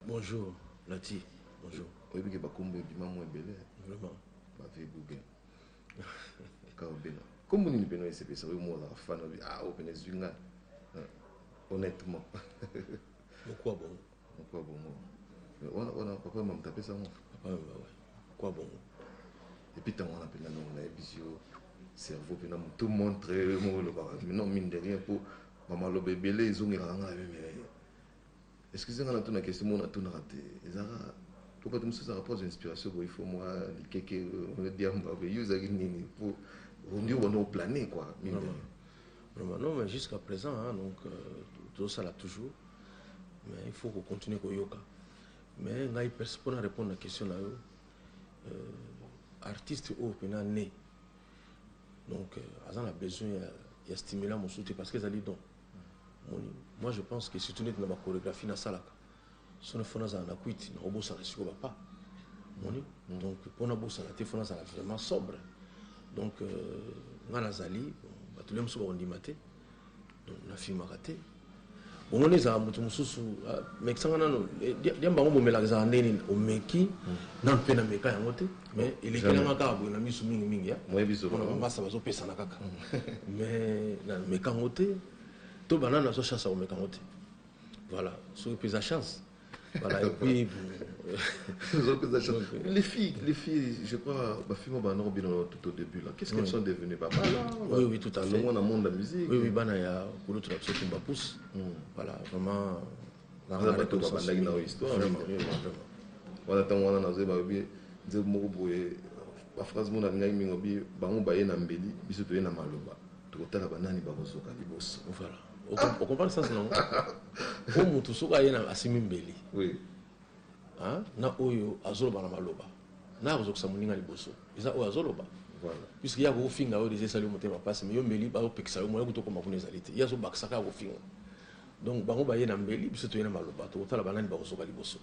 Bonjour, Lati. Bonjour. Oui, mais bakombo bima mo belé. Vraiment. Ba ve bugen. Ka obena. Comme on beno ese ça mo la fan ah obena zunga. Honnêtement. Pourquoi bon? Pourquoi bon? On a papa m'a tapé ça moi. Papa ouais. Pourquoi bon? Et puis tant on a peine on a visio cerveau peine tout montrer mo le ba. Mais non mine de rien pour maman le bébé les zunga nga mais excusez-moi la question mon a tout raté. Ezara pourquoi tu me ça rapport d'inspiration il faut moi quelques on dire pour on dit on est plané quoi. Vraiment. Non mais jusqu'à présent hein, donc tout ça là toujours mais il faut qu'on continue ko yoka. Mais ngai pour répondre à la question là artiste au pena né. Donc on a besoin il y a stimulant mon soutien parce que ça dit donc moi je pense que si tu n'es dans ma chorégraphie na salaka son fona za na kuiti na obosa na siko pas donc pour na bosa na te fona za vraiment sobre donc ngana zali batulem so on dimate donc na filma raté on est za mutu mususu mais sangana no diamba ngombo mela za ndeni o meki na pena meka ya ngote mais il est kelanga ka bo na misu mingi ya moi biso on va ça bazo pesa na kaka mais na meka ngote to banana so chance au meka ngote voilà sur pesa chance. Voilà, et puis les filles, je crois, ma fille m'a tout au début là. Qu'est-ce qu'elles sont devenues papa là? Oui, tout à fait. Dans le monde de la musique. Oui, bana ya pour l'autre qui me pousse. Voilà, vraiment. On a pas tout babanda dans l'histoire. Voilà, tant on a nazé babi, nze moko boye. La phrase mon ngai mingobi, bango baye na mbeli, biso to ye na maloba. To kotala banani bakosoka liboso. Voilà. On comprend ça non? Comme tout ce qu'il y a asimi mbeli. Oui. Hein? Na oyo azoloba na maloba. Na ozo kusamuninga liboso. Eza oyo azoloba. Voilà. Puisqu'il y a go finga oyo des salu motema passe mais yo mbeli ba opekisa yo moyo kutoko makune zalite. Ya zo baksaka go finga. Donc bango ba ye na mbeli biso to ye na maloba. To tala banani ba kosoka liboso.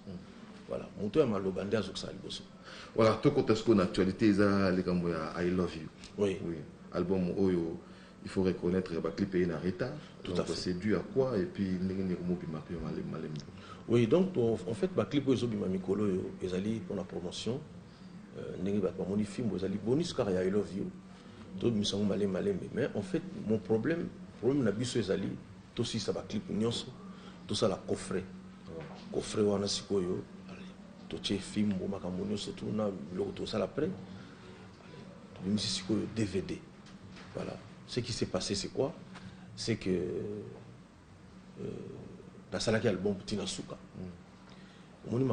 Voilà. Moto ya maloba ndi azo kusala liboso. Voilà, tout côté ce qu'on actualité eza les kambo ya I love you. Oui. Oui. Album oyo il faut reconnaître que le clip est en retard. Tout à fait. C'est dû à quoi et puis oui, donc en fait le clip est Mikolo ezali pour la promotion ndenge ba moni film ezali bonus car I love you. Donc misango malem mais en fait mon problème na biso ezali to si ça va clip nyonso tout ça la coffret. Coffret wana sikoyo to che film bo makambo nyonso tout na biloko to ça après. Allez, sikoyo DVD. Voilà. Ce qui s'est passé, c'est quoi? C'est que dans ce album Tina Souka, on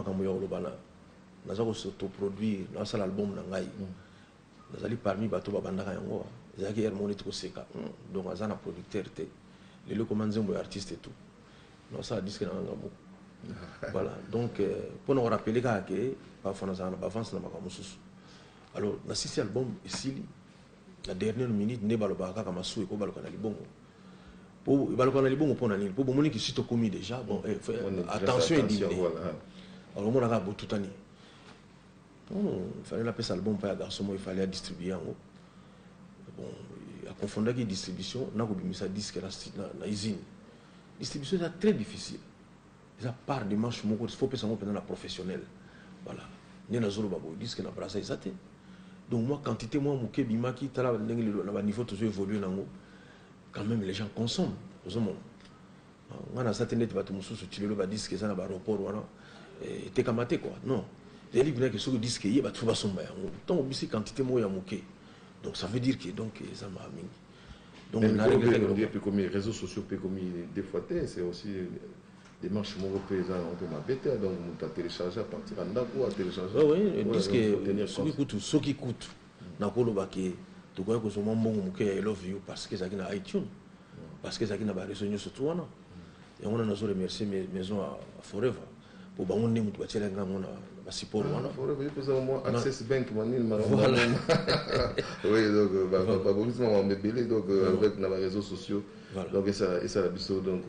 a s'autoproduire dans cet album Nangai. Nous allons parmi bateau Babandaka Yango. Zaki Hermoni Seka. Donc, on a un producteur, les locaux artistes et tout. Nous ça disque Nangamo. Voilà. Donc, pour nous rappeler que parfois nous avons avance dans ma alors, dans cet album ici. La dernière minute ne balobaka kama sou ko balokana libongo po balokana libongo pona nini po bomoni ki sito komi déjà bon attention voilà alors mon aga botutani bon il fallait la pesa album pa ya garçon il fallait distribuer en bon a confondre qui distribution na ko bimisa disque na usine distribution c'est très difficile ça part de manche moko il faut pesa ngo pendant la professionnel voilà ni na zolo babo disque na brasa isate. Donc moi, quantité, moi, mon kebima qui est là, le niveau toujours évolué, quand même les gens consomment. On a certaines net bateaux sous tu le disque que ça dans l'aéroport voilà et t'es kamaté quoi. Non. Les livres que sur le disque il y a tout va somber. Donc aussi quantité moi ya moké. Donc ça veut dire que donc ça m'a mis. Donc on a réglé comme les réseaux sociaux comme des fois c'est aussi des marches européennes on peut m'embêter donc on t'a téléchargé à partir d'un coup à télécharger. Oui, disque ce qui coûte na koloba ke to ko ko so mbongo muke I love you parce que ça na iTunes parce que ça na ba réseau surtout wana et on a nous remercier maison à Forever pour ba on nemu batela nga ngona ba support wana Forever pour ça moi Access Bank manil voilà oui donc ba bonissement me belé donc avec na réseaux sociaux donc et ça la biso donc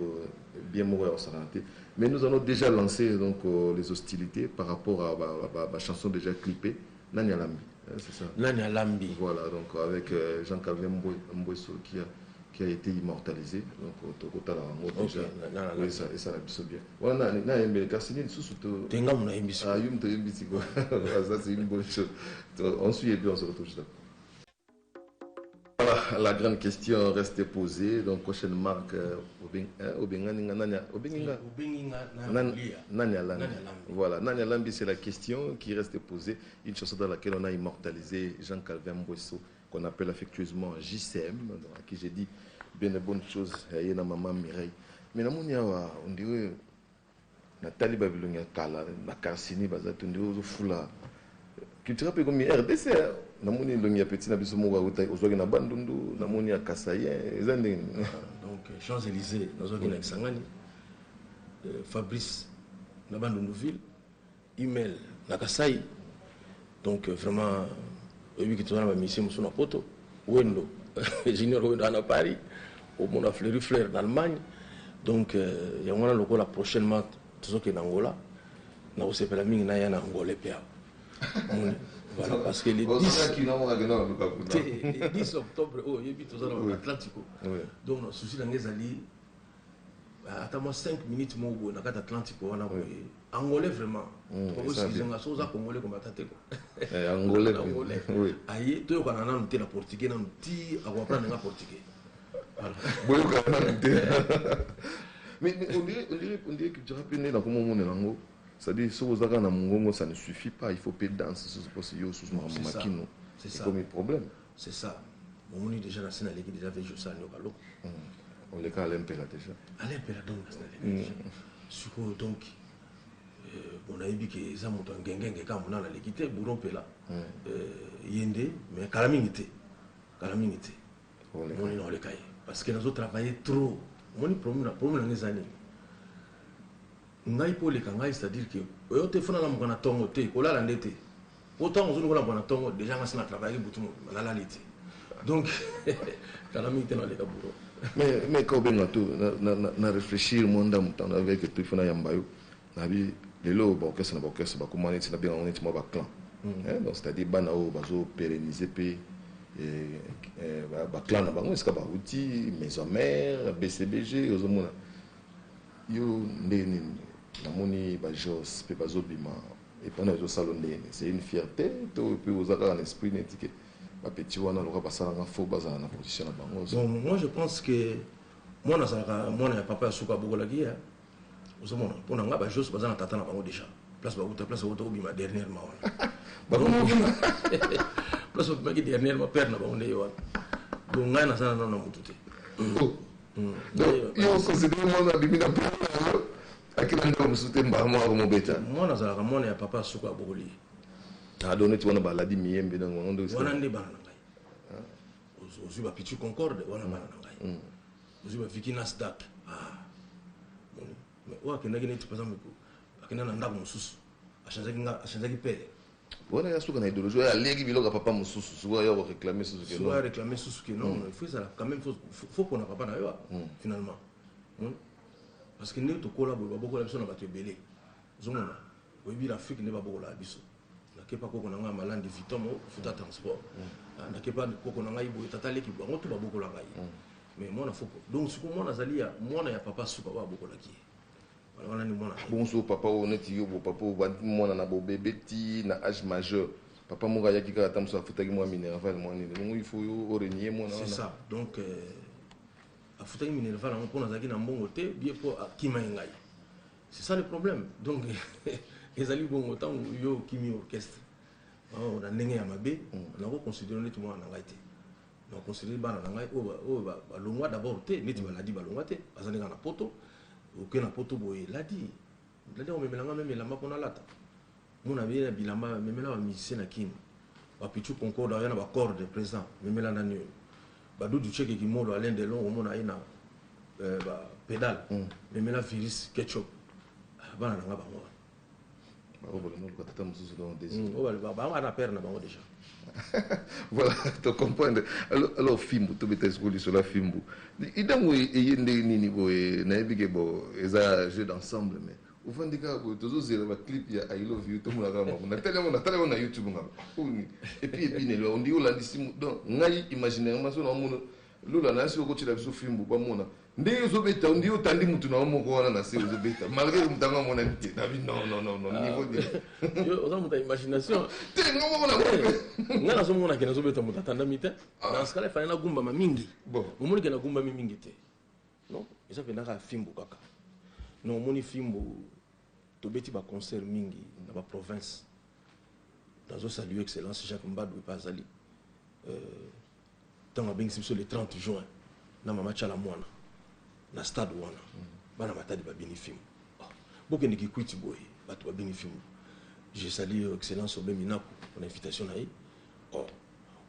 bien mourir en santé mais nous allons déjà lancer donc les hostilités par rapport à ma chanson déjà clippée Nani Alambi c'est ça Nani Alambi voilà donc avec Jean-Calvin Mbouesso qui qui a été immortalisé. Donc, au total, déjà, oui, ça l'a bien. Voilà, Cassini, surtout. Ça, c'est une bonne chose. On suit et puis on se retrouve juste après. Voilà, la grande question reste posée. Donc, prochaine marque, voilà, Nanya Lambi, c'est la question qui reste posée. Une chanson dans laquelle on a immortalisé Jean-Calvin Mbouesso, qu'on appelle affectueusement JCM, à qui j'ai dit bien de bonnes choses à Yéna Maman Mireille. Mais on dirait Nathalie Babylonia Kala, Cassini, Bazatundi, Fula. Culture peu comme RDC, namoni longi petit na biso mo wa uta ozwaki na bandundu namoni ya Kasaye ezande. Donc Champs-Élysées nazwaki na Kisangani, Fabrice na bandundu ville, email na Kasai. Donc vraiment oui qui tourne ma mission musu na poto Wendo junior Wendo à Paris au monde a fleuri fleur d'Allemagne. Donc il y a un local prochainement tout qui est en Angola na osepela mingi na ya na Angola pia. Voilà, parce que les 10 octobre, il y a Atlantico. Donc, le souci est attends-moi 5 minutes, je suis dans l'Atlantico. Angolais, vraiment. Angolais comme Atateko. Angolais, oui. Aïe, tu as la portugais, tu as appris le portugais. Mais on dirait que tu as rappelé dans comment on est là. C'est-à-dire, si vous avez un mongongo, ça ne suffit pas. Il faut payer danser c'est ça. Comme un problème. C'est ça. On est déjà national qui déjà fait ça. On est qu'à l'Impéra déjà. À l'Impéra donc national. Donc, on a dit que les gens ont un gang quand on a l'équité, bourron pela. Yende, mais calamité. Calamité. On est dans les cahiers. Parce que nous avons travaillé trop. On est promis dans les années. Ngai pour les kangai, c'est-à-dire que au téléphone là mon tongo té ko la landete autant on zone la tongo déjà on a travaillé beaucoup na la lité donc quand on était dans les bureaux mais quand on a tout na réfléchir mon dame tant avec le téléphone yambayo na bi les lots bon que ça na comment on bien on est moi clan donc c'est-à-dire bana o bazo pérenniser pe ba clan na bango est-ce que ba outil maison mère BCBG aux hommes yo ndeni namoni bajos pe bazobima et pendant les salons c'est une fierté to pe aux en esprit n'étiquette ba petit wana loka pasala nga fo bazana na position na bango. Bon moi je pense que moi na papa suka bokola kia aux hommes pour nga bajos bazana tata na bango déjà place ba obima dernièrement wana ba comment place ba ki dernièrement père na bango ne yo donc nga na sana na mutute yo considère moi na bimina père akina ndo musute mbamo ako mobeta mwana zalaka mwana ya papa suka bokoli a donné tu wana baladi miyembe donc on doit wana ndi bana ngai ozu ba pichu concorde wana bana ngai ozu ba viki nasdaq mais wa kenda kine tu par exemple akina na ndako mususu achanzaki pele wana ya suka na idéologie ya legi biloka papa mususu suka ya réclamer susu que non réclamer susu que non il faut ça quand même faut qu'on a papa na yo finalement parce que nous to collabore beaucoup la biso na bato ebele zomona oyebi l'Afrique ne ba beaucoup la biso na kepa koko na nga malandi vitomo futa transport na kepa koko na nga ibo tatale ki bango to ba beaucoup la ngai mais moi na faut donc ce que moi nazali ya mwana ya papa suka ba beaucoup la ki voilà ni mwana bon so papa oneti yo bo papa mwana na bo bébé ti na âge majeur papa mo ga yaki ka tamso futa ki moi minéral moi ni donc il faut yo renier mwana c'est ça donc afutaki minerval yango mpo nazalaki na mbongo te bie mpo akima ye ngai c'est ça le problème donc ezali bongo ntango yo okimi orchestre na ndenge ya mabe nakoconsidere neti mwana na ngai te nakoconsidere bana na ngai oyo balongwa d'abord te neti baladi balongwa te baza ndenge na poto oke na poto boye ladi omemelanga meme elamba mpo nalata mona beye na bilamba memela bamusicien na kini bapichu concorde aya na bacorde présent memela nani oyo Badou du Tchèque qui mort à l'un des longs au monde a pédale mais maintenant virus ketchup bana nga bango voilà tu comprends alors Fimbu tu bete school sur la Fimbu idango yende nini boy na ebige bo eza jeu d'ensemble mais au fond des cas toujours zéro ba clip ya I love you to mona kama na tele na YouTube ngaba et puis ne on dit on l'a dit donc ngai imaginairement so na mona lula na si okotila biso fimbu bamona ndenge ozobeta ndi otandi mutu na moko wana na se ozobeta malgré mutanga mona nte na bi non niveau de oza muta imagination te ngomona ngana so mona kena zobeta muta tanda mite dans ce cas là fallait na gumba ma mingi bon omoni kena gumba mi mingi te non eza pena ka fimbu kaka non omoni fimbu tobeti ba concert mingi na ba province dans un salut excellence Jacques Mbadou Pazali dans ma bengisi biso le 30 juin na mama chala mwana na stade wana bana matadi ba binifimu bokende ki kwiti boy bato ba binifimu je salue excellence Obeminako pour l'invitation na ye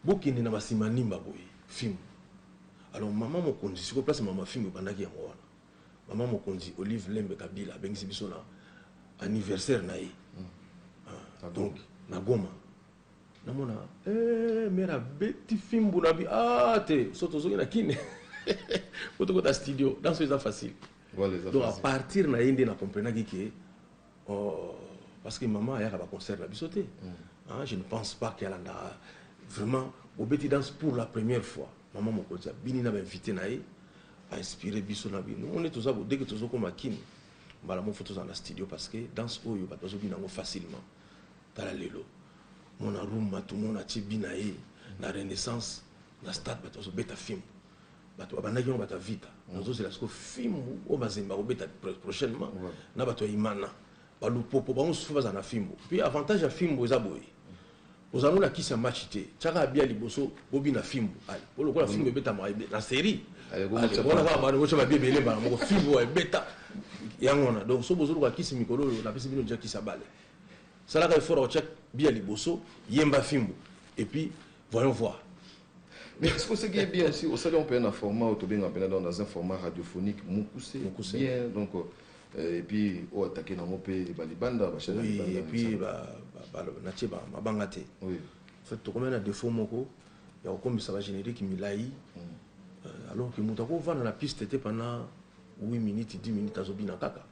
bokende na basima nimba boy film alors maman mokonzi siko place maman film bandaki yango wana maman mokonzi Olive Lembe Kabila bengisi biso na anniversaire na ye donc na Goma namona mera beti fimbu na bi te soto zoki na kine auto kota studio dans ce cas facile voilà, donc à partir na yende na comprendre que parce que maman a ba concert na bisoté je ne pense pas qu'elle a vraiment au beti danse pour la première fois maman mon koza bini na ba invité na ye a inspiré biso na bi on est tous ça dès que tous ko makine bala mon photos dans studio parce que danse oyo ba tozo bina ngo facilement tala lelo mon room tout mon ati bina ye na renaissance na stade ba tozo beta film bato babandaki yango bato ya vita nazozela siko fimbu oyo bazemba kobeta prochainement na bato ya imana balupopo bango susu bazala na fimbu puis avantage ya fimbu eza boye ozala ngo na kisi ya match te tiaka abia liboso bobi na fimbu olokola fimbu ebetamaka na série wana kaka banokotya babia ebele mbala moko fimbu ebeta yango wana donc so bozoluka kisi mikolo oyo napesi bino dia kisi ya bale salaka effort otya bia liboso yemba fimbu et puis voyons voir. Mais ce qui est bien aussi, au salon on peut un format dans un format radiophonique moussé bien donc et puis on attaquer dans mon pays balibanda oui et puis natie mabangate oui en fait to combien de défaut moko ya comme ça va générique milai alors que mutako va dans la piste était pendant 8 minutes 10 minutes azobina kaka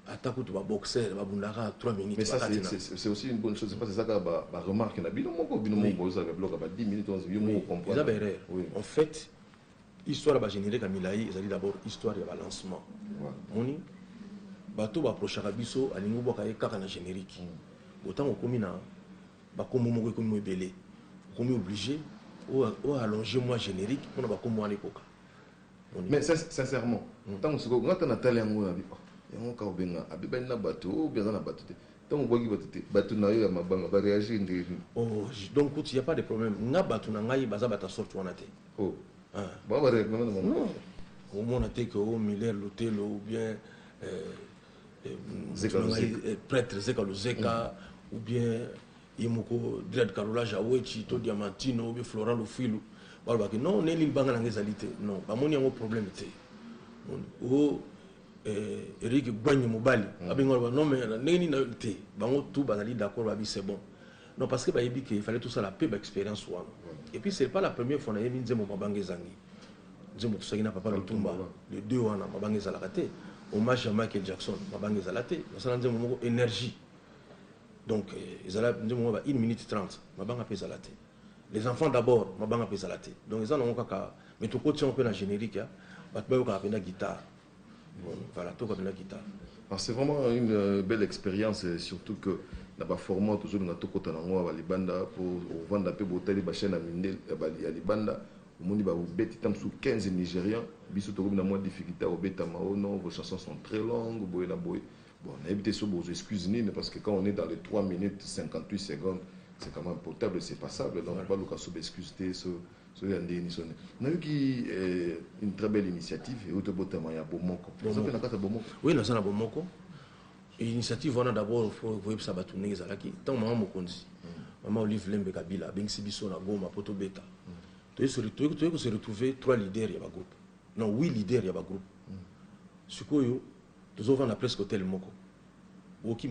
attaque tu vas boxer va bundaka 3 minutes. Mais ça c'est aussi une bonne chose, c'est pas ça que ba remarque na bino moko ça va bloquer 10 minutes 11 minutes on comprend. En fait histoire ba générer comme milai ils d'abord histoire ya balancement. Moni bato ba prochain biso alingo boka ye kaka na générique. Autant on komi na ba kombo moko komi ebele. Komi obligé ou allonger moi générique pour na ba kombo ane koka. Mais sincèrement tant que ngata na tali yango na bi yango ka obenga abibani na bato bien na bato te tant boki bato te bato na yo ya mabanga ba réagir ndé donc il y a pas de problème nga bato na ngai baza bata sorte wana te ba ba règlement na non au monde te que au Miller l'hôtel ou bien prêtre Zeka Luzeka ou bien Imoko Dread Carola Jawechi to Diamantino ou bien Florent Lufilu balba que non ne libanga na ngezalité non ba moni yango problème te Eric Gwanye Mobali abengwa non mais neni na te bango tout bazali d'accord ba bi c'est bon non parce que ba yebi que il fallait tout ça la peu expérience wana et puis c'est pas la première fois na yebi nzemo mabange zangi nzemo tout ça na papa Lutumba les deux wana mabange zalaka te hommage à Michael Jackson mabange zalate na nzemo moko énergie donc ezala nzemo ba 1 minute 30 mabanga pe zalate les enfants d'abord mabanga pe zalate donc ezana ngo kaka mais to ko tient peu na générique ya ba ba ka pena guitare. Voilà, tout comme la guitare. C'est vraiment une belle expérience, surtout que dans le format, toujours dans tout côté à Libanda pour vendre un peu de la chaîne à Libanda. Au monde, il y a 15 Nigérians. Il y a moins de difficultés au Betamao. Vos chansons sont très longues. Bon, on a évité ça, vos excuses, parce que quand on est dans les 3 minutes 58 secondes, c'est quand même potable, c'est passable. Donc, on ne peut pas s'excuser. On a eu une très belle initiative et au Tobotama, il y a Bomoko. Oui, nous avons Bomoko. L'initiative, on a d'abord, il faut que ça va tourner. Tant maman Mokonzi, maman Olive Lembe Kabila, Bengsi Bisso, Goma, Poto Beta. Tu se retrouver 3 leaders, il y a un groupe. Non, 8 leaders, il y a un groupe. Ce que tu as presque hôtel Moko.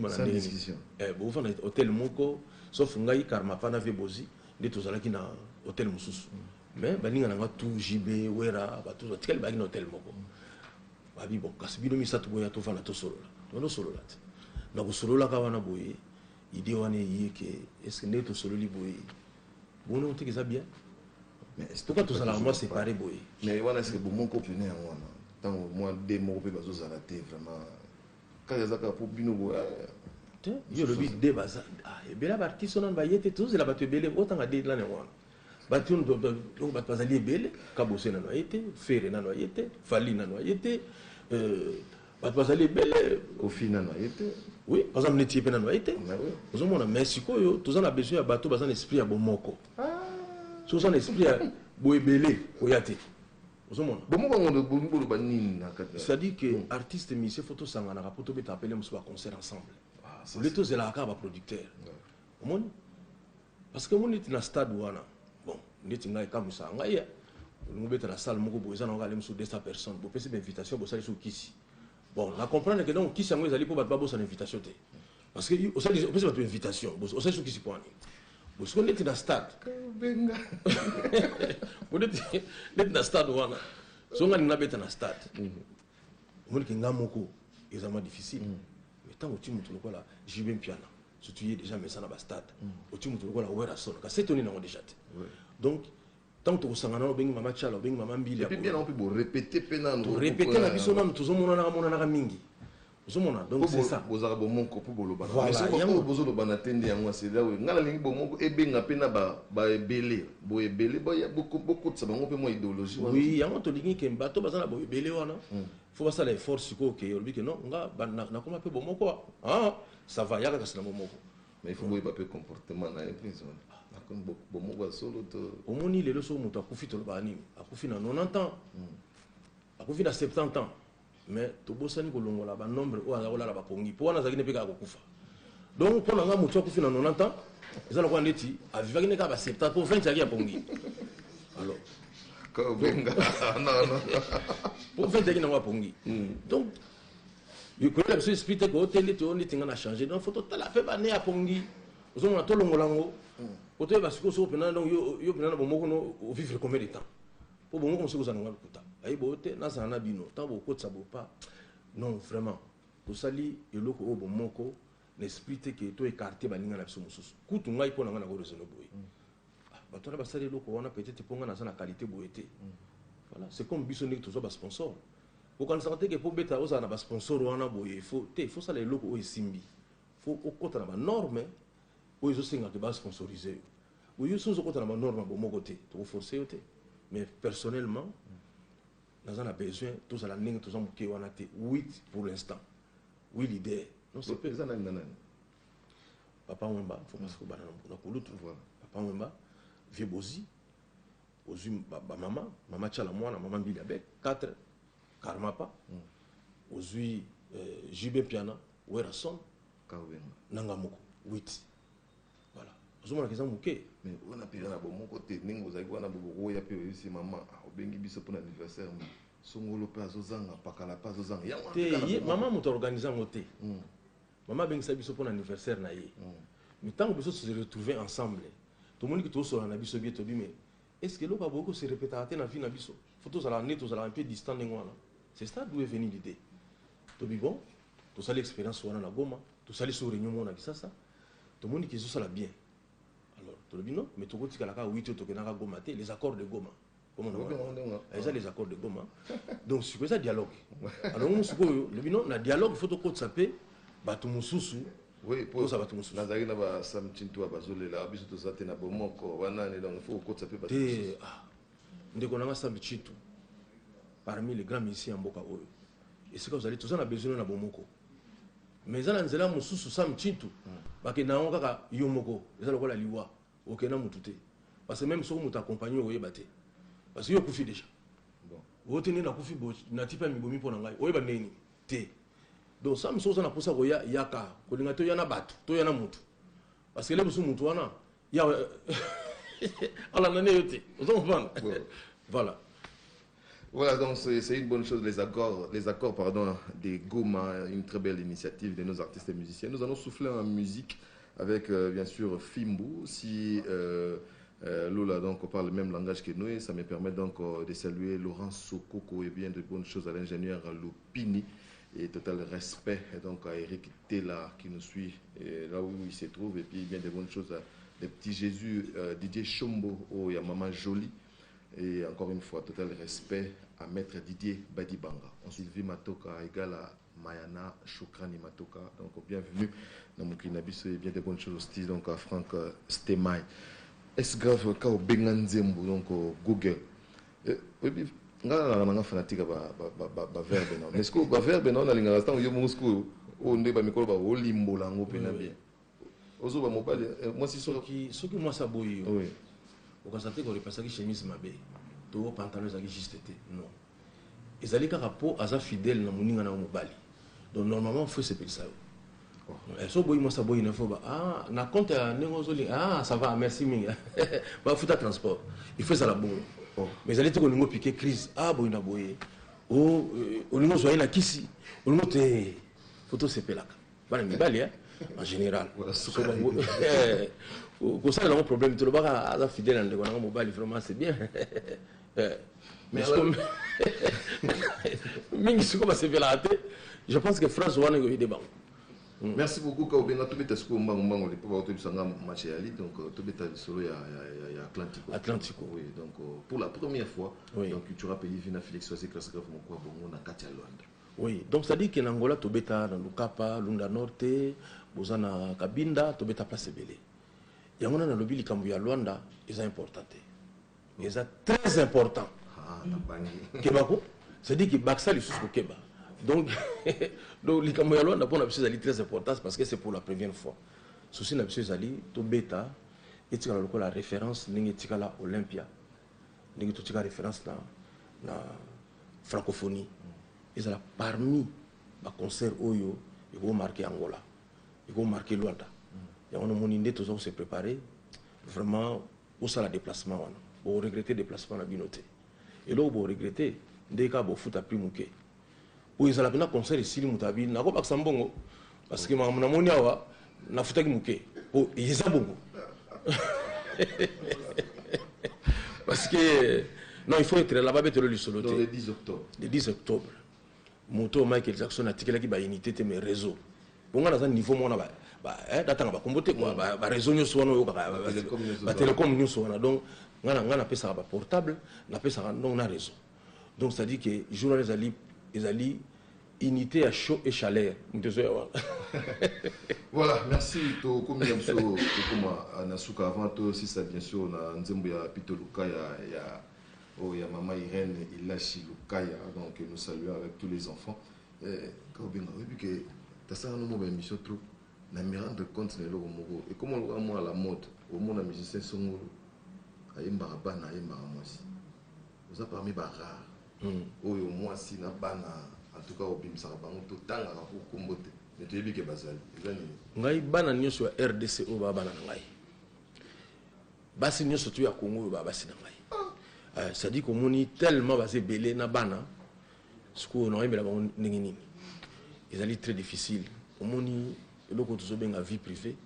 Sans discussion. Vous avez hôtel Moko, sauf Ngaï, Karma, Pana Vebozi, de tous les qui hôtel Moussous. Mais baninga nanga tout JB wera ba tout tel ba na hôtel moko ba bi bon kasbino mi satu boya to fana to solo la no solo la na ko solo la ka wana boye idée wana yeke est-ce que neto solo li boye bon on te que ça bien Mais pourquoi tout ça là moi séparé boy mais voilà est-ce que bon mon copine est en tant moi des mots peut pas ça la tête vraiment quand ça ka pour bino boy yo le but de basa ah et bela artiste on va yete tous la bato belé autant à de là ne wana batu ndo donc bato bazali belé kabose na noyete fere na noyete fali na noyete bato bazali belé au final noyete oui par exemple neti pe na noyete vous on a Mexico yo tous on a besoin ya bato bazan esprit ya bomoko tous on esprit ya boebelé oyate c'est-à-dire que artiste musicien photo sangana rapoto beta appeler musu ba concert ensemble les tous la ka ba producteur omoni parce que mon est na stade wana bon neti ngai comme ça ngai nous beta na salle moko boza na ngale musu 200 personnes bo pesi invitation bo sali sur kisi bon na comprendre que donc kisi ngo ezali po ba bosa na invitation te parce que au sali pesi ba invitation bo sali sur kisi point parce qu'on est dans le stade. On est dans le stade. Si on est dans le stade, on est dans le stade. Difficile. Mais tant que tu es là, j'y vais piano. Si tu es déjà dans le stade, tu es là, où est la sonne? C'est ton nom déjà. Donc, tant que tu es là, tu es maman Tchala, tu es maman Billy. Et bien, on peut répéter pénal. Répéter la vie, tout le monde a mingi. Donc c'est ça. Voilà. Il y a un besoin de banatendi à moi. C'est là où ngala lingi bomoko ebenga pena ba ebele, bo ebele ba ya beaucoup de ça bango pe moi idéologie. Oui, il y a un to lingi kemba to bazana bo ebele wana. Faut pas ça les forces ko ke olbi que non nga na koma pe bomoko. Ah, ça va yaka kasina bomoko. Mais il faut voir pas comportement na prison. Nakon bomoko solo to. Omoni lelo so muta kufi to bani. Akufi na 90 ans. Akufi na 70 ans. Mais tout bossani ko longola ba nombre o azakola la ba pongi po wana zakine peka ko kufa donc pour nga mutu akufi na 90 ans ezala ko ndeti avivaki ne ka ba 70 pour 20 ya pongi alors ko benga non pour 20 ya na pongi donc il ko la so explique ko tele to ndeti nga na changer donc photo tala fe ba ne ya pongi ozo mona to longola ngo oto ba siko so pena donc yo pena na bomoko no vivre combien de temps pour bon comme ça nous kuta ay bote na sana bino tant beaucoup de sabo pas non vraiment to sali eloko o bomoko l'esprit que to écarter baninga na biso mususu kutu ngai pona ngana ko reseno boy ba to na ba sali eloko wana peut-être ponga na sana qualité boyete voilà c'est comme biso nek to so ba sponsor pour quand ça que pour beta oza na ba sponsor wana boy faut ça les loko o simbi faut o kota na ba norme o izo singa ke ba sponsoriser o yo so kota na ba norme bomoko te to forcer yote. Mais personnellement, nous avons besoin, tous à la ligne, tous en bouquet, on a été 8 pour l'instant. 8 leaders. Non, c'est pas ça. Papa Wemba, il faut pas se faire on a coulé tout. Papa Wemba, Vieux Bozi, maman Tchala, moi, maman Bilabek, 4, Karmapa, Ozui, JB Piana, Werason, Nangamoko, 8. Voilà. Vous avez un bouquet. Mais on a payé un bon côté. Vous avez un bon côté. Il y a maman. Bengi biso pour l'anniversaire. Songolo pas zozanga, pakala pas zozanga. Maman m'a organisé un hôtel. Maman bengi sa biso pour l'anniversaire na ye. Mais tant que biso se retrouver ensemble, tout le monde qui tout sur la biso bien tobi mais est-ce que l'on a beaucoup se répéter à la vie na biso? Faut tous à la net, tous à la un peu distant ngwana. C'est ça d'où est venue l'idée. Tobi bon, tout ça l'expérience wana na Goma, tout ça les sur réunion mona qui ça. Tout le monde qui ça la bien. Alors, tout le monde, mais tout le monde qui a la 8 autres Goma, les accords de Goma. Comment on a les accords de Goma. Donc, c'est ça dialogue. Alors, on se dit, le bilan, le dialogue, il faut que ça paie, Batumususu. Oui, pour ça, Batumususu. Nazari n'a pas Samchinto à Bazole, là, Bisoto Sate n'a pas Moko, Wanane, donc il faut que ça paie Batumususu. Dès qu'on a Samchinto, parmi les grands musiciens en Boka Oyo, et c'est que vous allez tous en a besoin de Bomoko. Mais ça, c'est là, Mususu Samchinto. Parce que dans le Yomoko, c'est là la liwa, aucun n'a mouté. Parce que même si on t'accompagne au Yébate, parce que vous déjà. Vous tenez la Koufi, n'a pas mis bomi pour l'anglais, ou Yébane, té. Donc, ça me sauce à la poussa au Yaka, au Lingato Yana Bat, Toyana Moutou. Parce que là, vous sommes Moutouana, il y a. À la nannée, voilà. Voilà, donc c'est une bonne chose, les accords pardon, des Goma, une très belle initiative de nos artistes et musiciens. Nous allons souffler en musique avec bien sûr Fimbu. Si Lola donc parle le même langage que nous, et ça me permet donc de saluer Laurent Sokoko et bien de bonnes choses à l'ingénieur Lupini. Et total respect donc à Eric Tella qui nous suit là où il se trouve. Et puis bien de bonnes choses à des petits Jésus, Didier Chombo, oh, il y a Maman Jolie. Et encore une fois, total respect à Maître Didier Badibanga. Sylvie Matoka égale à Mayana Chokrani Matoka. Donc bienvenue dans mon Kinabiso et bien des bonnes choses aussi. Donc à Franck Stemay. Est-ce grave quand au Benganzembo, donc au Google? Nga fanatique ba verbe non. Mais ce que ba verbe non na linga instant yo musku o ndeba mikolo ba o limbo lango pena bien. Ozo ba mobile moi si so qui moi ça boyi. Oui. Au constater qu'on repasse qui chemise mabe. To pantalon za qui juste été. Non. Ezali ka rapport aza fidèle na moninga na mobali. Donc normalement faut se payer ça. So boyi moi ça boyi ne faut pas ah na compte nengo zoli ah ça va merci minga. Ba futa transport. Il faut ça la bonne. Mais allez te qu'on piquer crise ah boy na boy oh on nous soyez na kisi on nous te photo c'est pelaka bana mibali en général voilà ko ça le problème tout le baka à fidèle dans le mobile vraiment c'est bien mais comme mingi c'est comme c'est pelate je pense que France wana go débat. Merci beaucoup Kaobenga to beta siko mbango le papa to bisanga match ya Ligue donc to beta solo ya Atlantico. Oui, donc pour la première fois oui. Donc tu auras payé Vina Félix Soisé classe grave mon quoi bongo na Katia Londres. Oui, donc ça dit que Angola to beta na Lukapa, Lunda Norte, bozana Kabinda to beta place belé. Yangona na lobi likambu ya Luanda est important. Ils sont très important. Ah, na bangi. Kebako, ça dit que Baksa li sous Keba. Donc, les Camerounais n'ont pas une très importante parce que c'est pour la première fois. Souci n'a pas ali to bêta et tu as la référence n'ingi tika la Olympia n'ingi tu tika référence na francophonie. Ils sont parmi les concerts oyo ils vont marquer Angola, ils vont marquer Luanda. Et on a mon idée tous se préparer vraiment au sala déplacement on regretter déplacement la binoté. Et là on regretter dès qu'il y a foot à plus mouké. Oui, ça a concert ici, Moutabi, n'a pas Sambongo, parce que mon amonia n'a foutu mouké. Oh, il est bongo. Parce que non, il faut être là-bas, le solo. Le 10 octobre. Le 10 octobre. Moto Michael Jackson a tiré la unité mes réseaux. Bon, à un niveau, mon abat. D'attendre, comboter quoi, réseau nous soit télécom nous soit donc, on a appelé ça portable, on a appelé ça non na réseau. Donc ça dit que journalistes ils allaient unité à chaud et chaleur. Voilà, merci. To comme yamso comme Nasuka avant to si ça bien sûr na nzembo ya Pito Lukaya ya maman Irène Ilachi Lukaya donc nous saluons avec tous les enfants. Quand bien vu que ta ça nous mon émission trop na me rendre compte de l'omogo et comment on moi à la mode au monde à musicien songolo ayemba bana ayemba mwasi. Vous a parmi bara oyo mwasi na bana en tout cas au bimsa bango to tanga ko kombote mais tu ebi ke bazali ezani ngai bana nyoso ya RDC o baba na ngai basi nyoso tu ya Congo baba basi na ngai ça dit que moni tellement basé belé na bana ce qu'on a aimé la bango ningini ils allaient très difficile au moni le ko to benga vie privée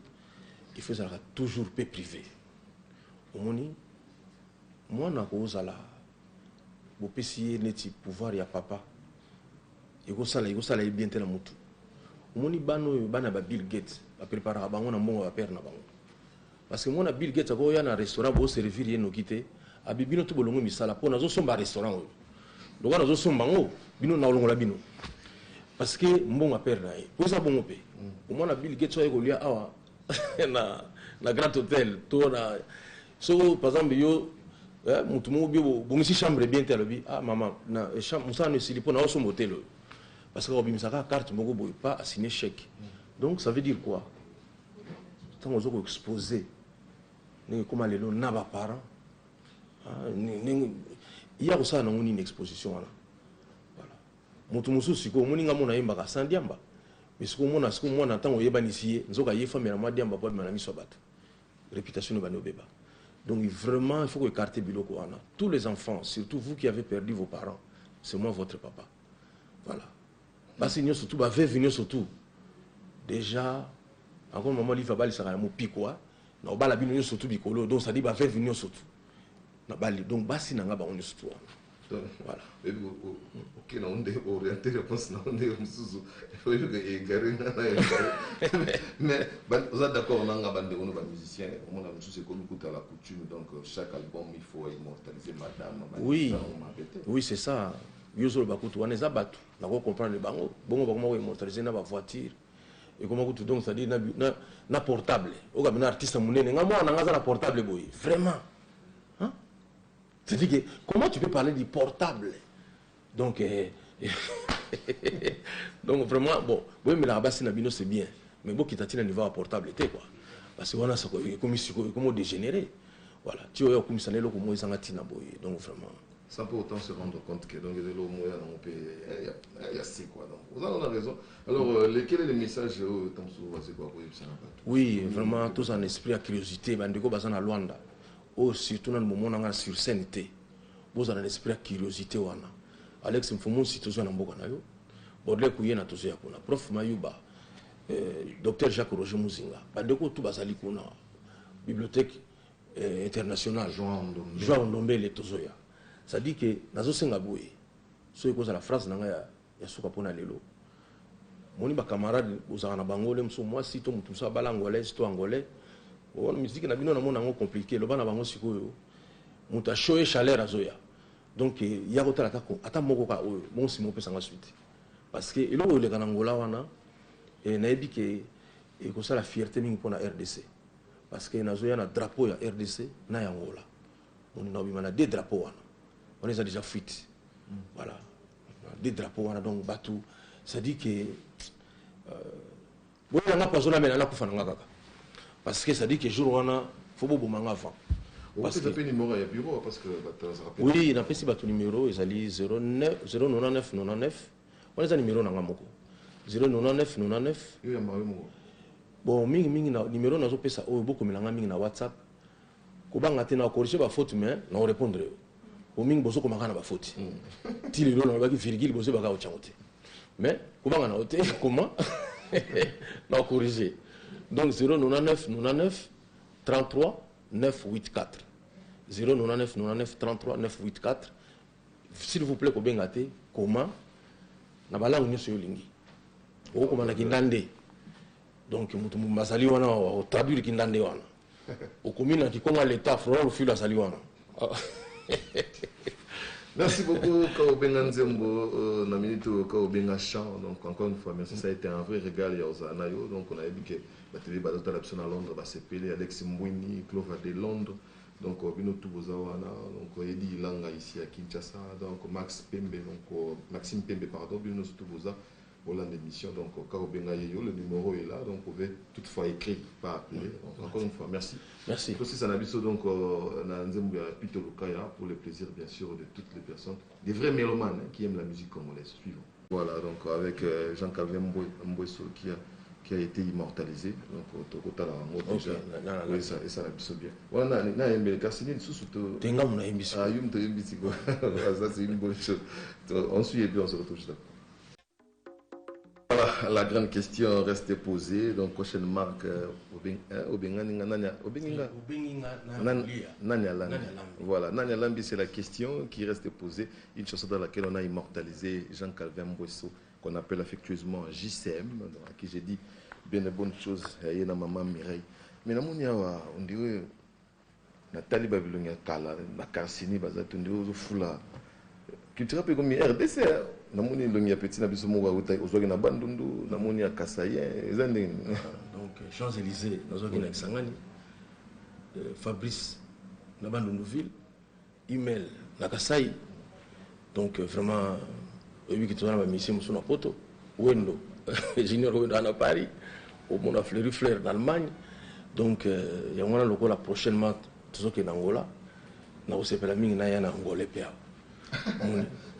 il faut ça toujours peu privé au moni moi na ko zala bo pesier neti pouvoir ya papa ego sala bien tena mutu omoni bana ba Bill Gates ba prépara bango na mbongo ba père na bango parce que mona Bill Gates ko ya na restaurant bo servir ye no kité abibino to bolongo misala po nazo somba restaurant oyo donc nazo somba ngo bino na olongo la bino parce que mbongo père na ye po sa bongo pe omona Bill Gates oyo ko lia awa na Grand Hotel to na so par exemple yo mutu mo bio bongisi chambre bien tel bi ah maman na chambre musa ne silipo na oso motel parce que obimsaka carte moko boy pas signer chèque donc ça veut dire quoi tant aux autres exposé ne comment les na ba parents il y a aussi une exposition là voilà mutu musu siko moninga mona yemba ka sandiamba mais siko mona tant oyeba nisié nzoka yefa mais na mwa diamba po na miso bato réputation ba no beba. Donc vraiment, il faut écarter Biloko Ana. Tous les enfants, surtout vous qui avez perdu vos parents, c'est moi votre papa. Voilà. Parce que surtout, venir surtout. Déjà, encore un moment, il va aller à mon pico. On va la surtout bicolo. Donc ça dit, venir surtout. Donc, basi nanga ba on surtout. Voilà. Ok, qui n'ont orienté réponse n'a on est sous il faut que égaré mais vous êtes d'accord on a un bande de musiciens on a c'est comme écoute à la coutume donc chaque album il faut immortaliser madame oui c'est ça yosolo bakutu wana eza bato nako comprendre bango bongo bakoma immortaliser na ba voiture et comment tu donc ça dit na portable o ka bina artiste munene nga mwana nga za na portable boy vraiment hein c'est dit que comment tu peux parler du portable donc donc vraiment bon oui mais la base na bino c'est bien mais bon qui t'attire niveau à portable était quoi parce que on a ça comme dégénéré voilà tu vois comme ça n'est le comme ils ont tina boy donc vraiment sans pour autant se rendre compte que donc le moyen on peut il y a c'est quoi donc vous avez raison alors quel est le message c'est quoi oui vraiment tous en esprit à curiosité bandiko bazana Luanda oh surtout dans le moment on a sur scène vous avez un esprit à curiosité wana Alex mfumu situation na mboka na yo bodle kuyena tozo ya kuna prof Mayuba docteur Jacques Roger Muzinga bandiko tout bazali kuna bibliothèque internationale Joan Ndombele tozo ya ça dit que nazo senga boye so ikoza la phrase nanga ya suka pona lelo moni ba camarade uzana bangole mso moi si to mutu sa bala angolais to angolais on musique na bino na mona ngo compliqué lo bana bango sikoyo muta shoye chaleur azoya donc ya kotala ata moko ka oyo bon si mo pesa nga suite parce que elo le kana ngola wana et na ebi ke e ko la fierté mingi pona RDC parce que nazoya na drapeau ya RDC na ya Angola on na bimana deux drapeaux wana on les a déjà fuites. Voilà. Des drapeaux, donc bateau. Ça dit que. Parce que ça dit que jour on a. Faut beaucoup manga avant. Parce que numéro à bureau parce que. Oui, il a pas si bateau numéro, ils allaient 09 99. On les a numéro dans Gamoko. 099 99. Bon, mingi na numéro na zo pesa o beaucoup melanga mingi na WhatsApp. Ko banga tena corriger ba faute mais na répondre. Au mingi bozo komaka na ba faute ti lelo na baki virgule bozo baka o changote mais kubanga na hote comment na corriger donc 099 99 33 984 099 99 33 984 s'il vous plaît ko bengate comment na balangu nyoso yo lingi o ko mana kindande donc mutu mbasali wana o traduire kindande wana o komina ki koma l'état front le fil asali wana merci beaucoup Kaobenga Nzembo na minute Kaobenga chant donc encore une fois merci ça a été un vrai régal Yaozanayo donc on a dit que la télé balota l'option à Londres va s'appeler Alex Mbwini Clova de Londres donc bino tubozawana donc Edi Langa ici à Kinshasa donc Maxime Pembe pardon bino tuboza pour l'émission donc Kaobenga Yeyo le numéro est là donc vous pouvez toutefois écrire pas appeler donc encore une fois merci aussi ça n'a donc Nzembo Pito Lukaya pour le plaisir bien sûr de toutes les personnes des vrais mélomanes qui aiment la musique congolaise suivant voilà donc avec Jean-Calvin Mbweso qui a été immortalisé donc Tokota la mot déjà oui ça n'a bien voilà na yembe kasini surtout tenga muna yembisi ah yum to yembisi quoi ça c'est une bonne chose on suit et puis on se retrouve juste après. Voilà, la grande question reste posée. Donc, prochaine marque, voilà, Nanya Lambi, c'est la question qui reste posée. Une chanson dans laquelle on a immortalisé Jean-Calvin Mbweso, qu'on appelle affectueusement JCM, à qui j'ai dit bien de bonnes choses. Il y a maman Mireille. Mais on dirait Nathalie Babylonia Kala, Nakarsini, Bazat, on dirait Fula. Tu te rappelles comme RDC, namoni longia petit na biso mo uta ozwaki na bandundu namoni ya Kasaye ezande donc Champs-Élysées nazwaki na Kisangani Fabrice na bandundu email na Kasai donc vraiment oui qui tourne ma mission sur na poto Wendo junior Wendo à Paris au monde a fleuri fleur d'Allemagne donc il y a un local prochainement tout que Angola na osepela mingi na ya na Angola pia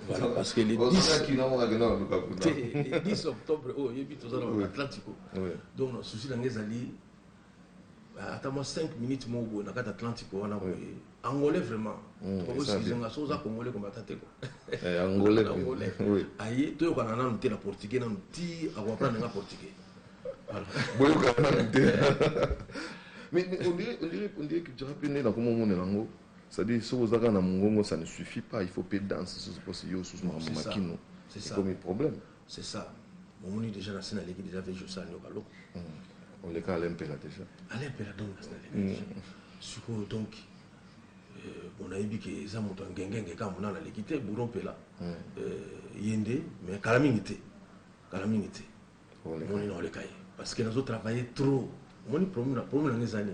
voilà, parce que les 10 octobre, oh, il y a Atlantico. Donc, le souci dans les alliés, attends-moi 5 minutes, moi, on a Atlantico, on a Angolais vraiment. Angolais comme attaqué. Angolais. Aïe, tu as un la portugais, un petit, à apprendre un portugais. Mais on dirait que tu as rappelé dans comment on est là. C'est-à-dire, si vous avez un mongongo, ça ne suffit pas. Il faut payer danse, c'est C'est ça. Comme problème. C'est ça. On est déjà dans la l'équipe déjà fait ça on les cas à l'impéra déjà. À l'impéra donc donc on a dit que ça monte en gang quand on a l'équité boulon pela yende mais calamité on est dans les cahiers parce que nous avons travaillé trop on est problème dans les années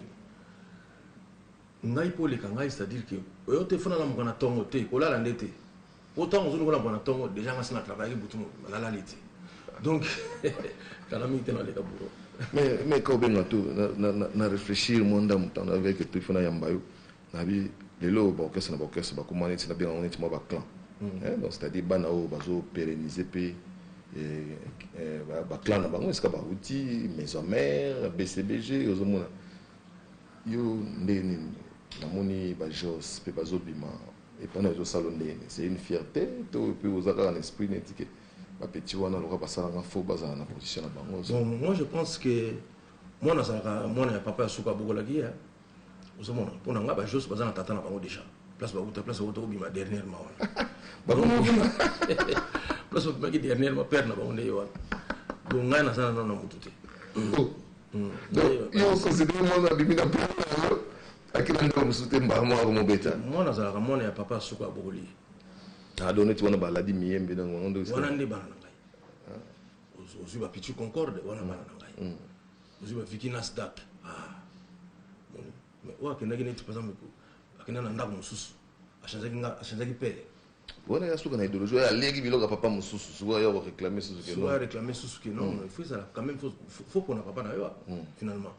ngai pour les kangai c'est-à-dire que au téléphone là mon tongo té ko la landete autant on a bon tongo déjà on a travaillé beaucoup la lalité donc calamité dans les kaburo mais quand on a tout na réfléchir mon dame avec tout fona yambayo na bi lelo ba orchestre ba comment on est bien on est moi ba clan donc c'est-à-dire bana o bazo pérenniser pe ba clan na bango est-ce que ba outil maison mère BCBG ozomona yo ndeni namoni ba jos pe bazo bima et pendant zo salon c'est une fierté to pe ozaka en esprit netike ba petit wana loka basala nga faux bazana na position na bango. Bon moi je pense que moi na sala moi na papa suka bokola ki ya ozomona pona nga ba jos bazana tata na bango déjà place ba bima dernièrement wana bango bima place ba ki dernièrement père na bango ndeyo wana donc nga na sana na mutute donc yo considère moi na bimi na papa akina ndo musute mbamo ako mobeta moi na sala moi na papa suka bokoli a donné tu wana baladi miyembe dans mon dos wana ndi bana ngai ozu ba pichu concorde wana bana ngai ozu ba viki nasdaq mais wa kena kene tu par exemple akena na ndako mususu achanza ki pere wana ya suka na idéologie ya legi biloka papa mususu suka ya réclamer susu que non soit réclamer susu que non il faut ça quand même faut qu'on a papa na yo finalement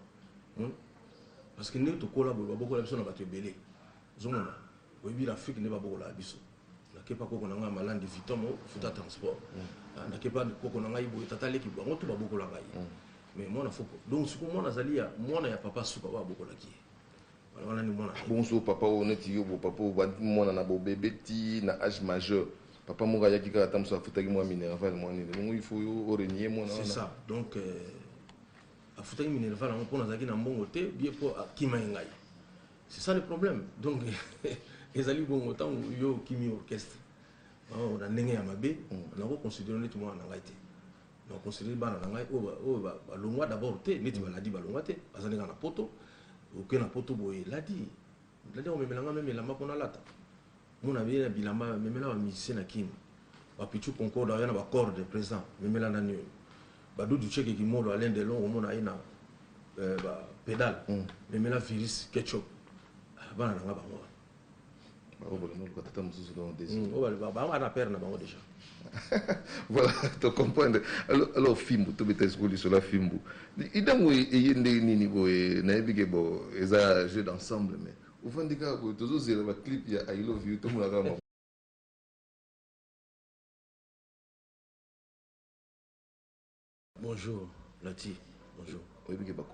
parce que nous to collabore beaucoup la biso na bato belé zomona oyebi l'Afrique ne ba beaucoup la biso nakepa koko na nga malandi vitomo futa transport nakepa koko na ngai boye tata leki bango to ba beaucoup la ngai mais moi na faut donc ce que moi nazali ya moi na ya papa suka ba beaucoup la ki voilà ni moi na bon so papa oneti yo papa ba mona na bo bébé ti na âge majeur papa mo ga yaki ka tamso futa ki moi minerval moi ni donc il faut yo renier moi na c'est ça donc afuta ki minerval on pona zaki na mbongo te bien pour akima ngai c'est ça le problème donc ezali bongo tant yo kimi orchestre na ndenge ya mabe na ko considérer neti moi na ngai te na considérer bana na ngai o ba longwa d'abord te neti baladi ba longwa te bazali na poto oke na poto boye ladi on memela nga même la mapona lata mona bien bilamba memela ba musicien na king ba pichu concorde ya na ba corde présent memela na ni ba dudu cheke ki molo Alain Delon mona ina ba pédale memela virus ketchup bana na nga ba moi voilà, tu comprends. Alors, film, tu peux t'expliquer sur la film. Il y a des jeux d'ensemble, mais au fond du cas, tu as un clip, il y a I Love You, tout le monde. Bonjour, Lati. Bonjour. Oui, mais il y a des gens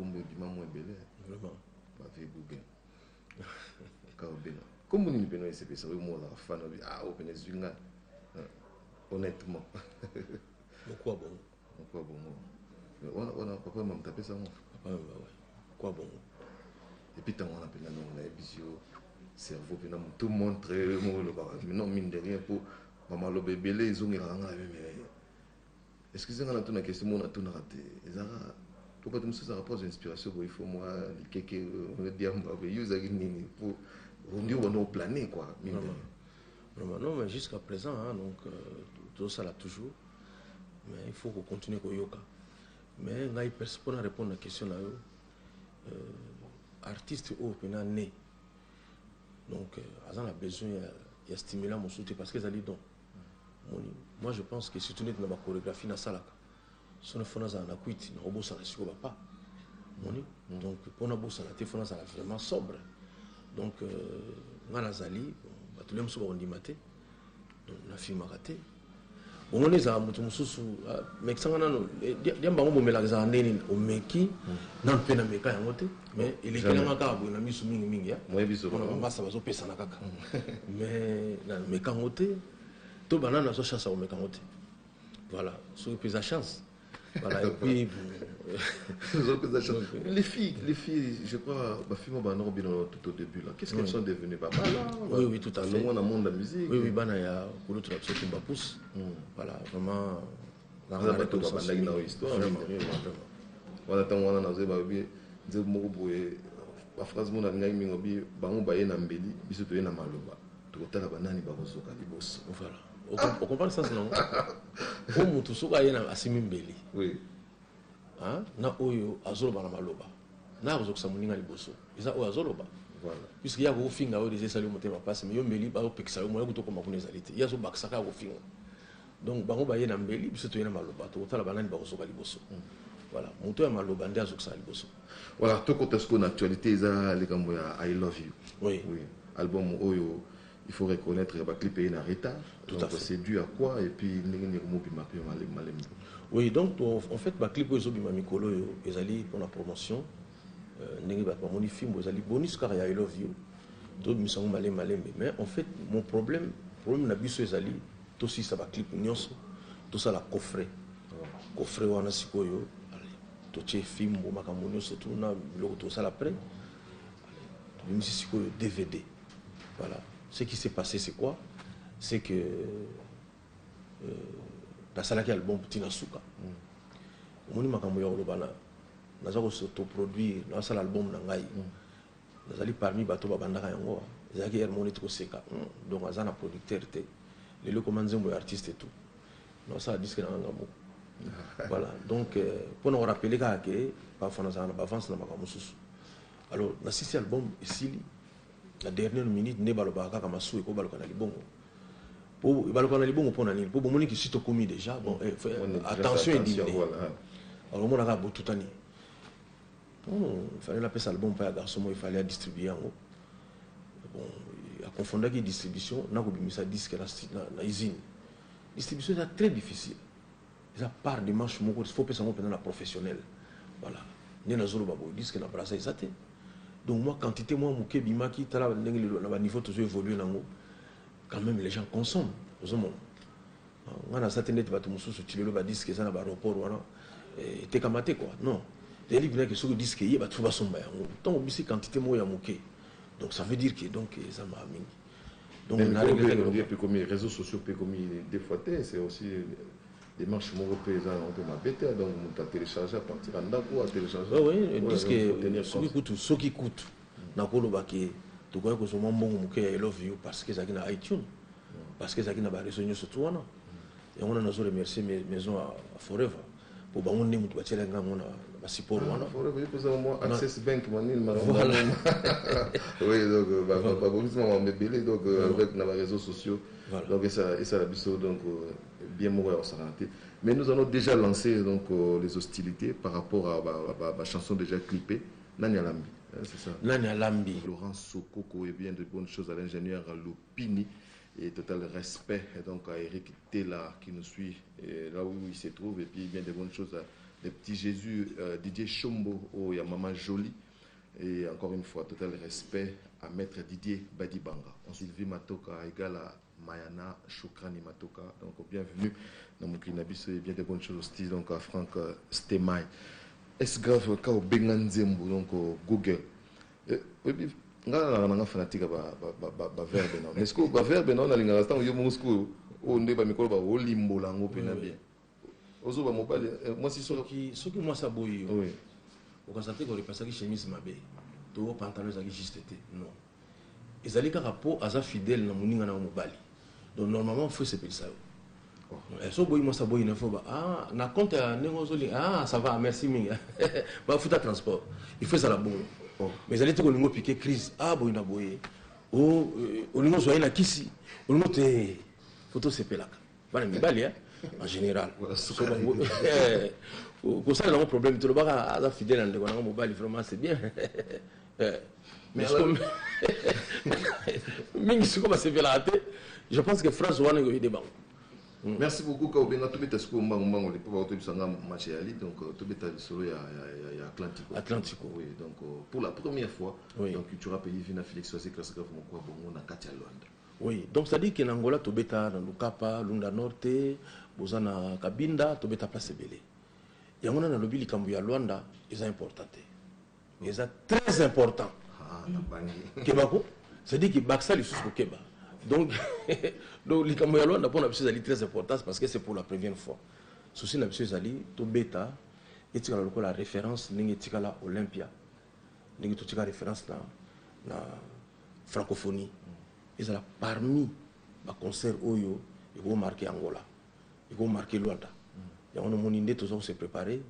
qui vraiment. Comme on est venu, c'est ça, moi, la fan, au Venezuela, honnêtement. Pourquoi bon? Pourquoi bon? On a papa m'a tapé ça, moi. Papa, ouais. Quoi bon? Et puis, on appelle là, on a un cerveau, puis tout montre, mais non, mine de rien, pour maman le bébé, ils ont rien à mais excusez-moi, on a une question, on a tout raté. Pourquoi tu me ça rapporte l'inspiration il faut moi, les dire, pour on dit on est plané quoi. Non, mais jusqu'à présent, donc tout ça là toujours. Mais il faut qu'on continue au yoga. Mais là, il peut répondre à la question là. Artiste au pénal né. Donc, on a besoin de stimuler mon soutien parce que ça dit donc. Moi, je pense que si tu n'es pas dans la chorégraphie, dans la salle, si on fait ça, on a quitté, on a besoin de pas. Donc, pour nous, on a vraiment sobre. Donc, on a Zali, tout le monde on dit maté, on a filmé raté. On est à Moutoumoussou, mais ça, on a un mélange à Nénin, au Meki, non, on a un méca à monter, mais il est tellement grave, on a mis sous Mingi, on a un masse à baso Pessanaka. Mais dans le méca à monter, tout banane a sa chasse au méca à monter. Voilà, sur plus de chance. Voilà, et puis... les filles, je crois, ma fille m'a tout au début là. Qu'est-ce qu'elles sont devenues? Oui, oui, tout à fait. Dans le monde de la musique. Oui, oui, il y a beaucoup de choses qui me poussent. Voilà, vraiment. Vous avez tout dans l'histoire. Vraiment. Voilà, tant on a dit, je me la phrase mon ngai mingobi bango baye na mbeli biso to na maloba to tala banani ba kosoka liboso. Voilà. On comprend le sens non? O mutu soka yena asimi mbeli. Oui. Hein? Na oyo azoloba na maloba. Na kozoka samuninga liboso. Eza oyo azoloba. Voilà. Puisque ya ko finga oyo déjà sali motema passe mais yo mbeli ba opekisa yo moya kutoka makuna ezalite. Ya zo bakisaka ko finga. Donc bango baye na mbeli biso to na maloba to tala banani ba kosoka liboso. Voilà, moto ya maloba nde azokisa liboso. Voilà, tout côté ce qu'on actualité ça les gambo ya I Love You. Oui. Oui. Album oyo il faut reconnaître ba clip est en retard. Tout à fait. C'est dû à quoi et puis ndenge mo bi mapi malem. Oui, donc en fait ba clip oyo bi mamikolo yo ezali pour la promotion ndenge ba moni film ezali bonus car ya I Love You. Donc misango malem mais en fait mon problème na biso ezali to si ça ba clip nyonso to ça la coffret. Coffret wana sikoyo toche film bo makambo nyonso tout na biloko to ça après bimisi sikoyo DVD. Voilà, ce qui s'est passé c'est quoi? C'est que la salaki album tina suka omoni makambo ya olobana naza ko s'autoproduire na sala album na ngai nazali parmi bato babandaka yango ezalaki hermoni to seka donc azana producteur te lelo komanzembo ya artiste et tout non ça disque na ngamo. Voilà, donc pour nous rappeler que parfois nous avons avance na makambo susu. Alors na sisi album esili la dernière minute ne balobaka kama su ko balokana libongo. Po balokana libongo pona nini? Po bomoni ki sito komi déjà bon attention individuelle. Voilà. Alors mon aka botutani. Bon, il fallait la pesa album pa garçon il fallait distribuer en haut. Bon, a confondre qui distribution na ko bimisa disque na usine. Distribution c'est très difficile. Ça part de manche il faut que ça soit la professionnelle. Voilà. Né na zolo babo disque na brasa isate. Donc moi quantité moi muke bimaki tala na niveau toujours évoluer nango. Quand même les gens consomment. Ozomon. On a certaines net batu mususu tilelo ba disque ça na ba aéroport wana te kamate quoi. Non. Les livres que sur disque yi ba tuba somba yango. Donc bisi quantité moi ya muke. Donc ça veut dire que donc ça m'a mingi. Donc on a réglé comme les réseaux sociaux comme des fois c'est aussi les marches européennes on peut m'embêter donc on t'a téléchargé à partir d'Andako à télécharger. Oui, disque ce qui coûte nakolo baki to ko so mbongo muke I Love You parce que ça qui na iTunes parce que ça qui na ba réseau surtout wana et on a nous remercier maison à Forever pour ba on ne mutu batela ngamo na ba support wana Forever pour ça moi Access Bank manil voilà. Oui donc ba bonissement mbelé donc avec na réseaux sociaux donc et ça la biso donc bien mourir en santé. Mais nous allons déjà lancer donc les hostilités par rapport à ma chanson déjà clippée Nani Alambi. C'est ça. Nani Alambi. Laurent Sokoko et bien de bonnes choses à l'ingénieur Lupini et total respect donc à Eric Tella qui nous suit là où il se trouve et puis bien de bonnes choses à des petits Jésus Didier Chombo au Yamama Jolie et encore une fois total respect à maître Didier Badibanga. Sylvie Matoka égale à Mayana Chokrani Matoka donc bienvenue dans mon Kinabiso et bien de bonnes choses aussi donc à Franck Stemay. Est-ce grave quand au Benganzembo donc Google nga fanatique ba verbe non est-ce que ba verbe non na linga instant yo musku o ndeba mikolo ba olimbo lango pena bien ozo ba mobile moi si soki moi ça boyi oui au constater que repassa ki chemise mabe to pantalon za ki juste non ezali ka rapport aza fidèle na muninga na mobali donc normalement faut se payer ça. So boy moi ça boy il faut ah na compte nengo zoli ah ça va merci minga ba futa transport il faut ça la bonne mais allez te ko lingo piquer crise ah boy na boy o lingo zo ina kisi o lingo te photo se pelaka bana mibali en général ko ça le problème tout le baka à fidèle ndeko na mobali vraiment c'est bien mais comme mingi siko ba se pelate je pense que France wana go ide bango. Merci beaucoup Kaobenga to beta siko mbango le papa to bisanga match ali donc to beta solo ya Atlantico oui donc pour la première fois oui. Donc tu auras payé Vina Félix Soase classe grave mon quoi bongo na kati ya Londres. Oui donc ça dit que en Angola to beta na Lukapa Lunda Norte bozana Kabinda to beta place belé yango na lobby likambo ya Luanda est important. C'est très important. Kebako, c'est-à-dire que Baksa les sous Keba. Donc likambo ya Luanda pour na biso ali très important parce que c'est pour la première fois. Souci na biso ali to beta et tu as la référence ningi tikala Olympia. Ningi to tika référence na francophonie. Ils ont parmi les concerts Oyo, ils vont marquer Angola, ils vont marquer Luanda. Et on a mon idée, tous se préparer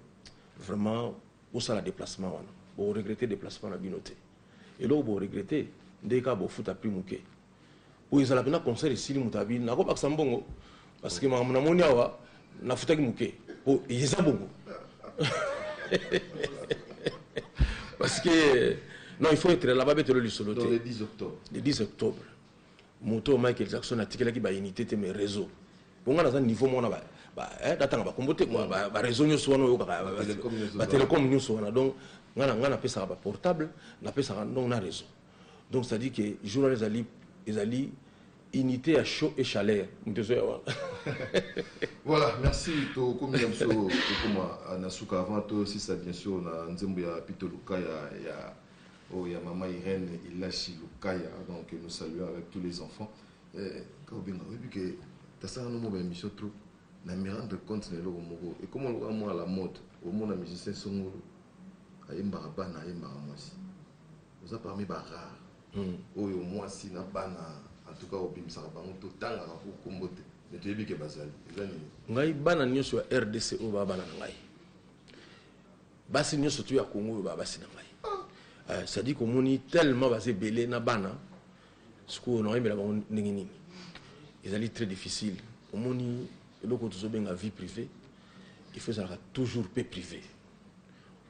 vraiment pour ça le déplacement. Pour regretter le déplacement à la binoté. Et là, pour regretter, dès qu'il y a un foot à plus mouqué. Pour ils ont un concert ici, ils ont un sambongo parce que ma mon yawa na foot à mouqué. Pour ils ont bongo. Parce que non, il faut être là-bas, le solo. Le 10 octobre. Le 10 octobre. Moto Michael Jackson a tiré qui unité mes réseaux. Pour moi, dans un niveau, mon d'attendre, bah, comboter quoi, bah, réseau nous soit nous, bah, télécom nous soit donc, on a appelé ça portable, on appelle ça donc na réseau. Donc, ça dit que journalistes ali unité à chaud et chaleur. Voilà, merci. To comme comme Nasuka avant toi aussi ça bien sûr na nzembo ya Pito Lukaya ya oh, il y a maman Irène Ilachi Lukaya, donc nous saluons avec tous les enfants. Quand on a vu que tu as ça dans nos émissions trop, on a mis rendre compte de l'eau. Et comment on voit à la mode, au monde, les musiciens sont à Yembarabana, à Yembaramasi. Vous avez parmi Barra, au moins si na bana, en tout cas au Bim Sarabango, tout le temps à pour comboter. Mais tu as vu que Basali. Ngai bana nyo sur RDC au Babana Ngai. Basi nyo surtout à Congo, Babasi Ngai. Ça dit qu'on est tellement basé belé na bana ce qu'on a aimé là ils allaient très difficile on moni le côté de la vie privée il faut ça toujours peu privé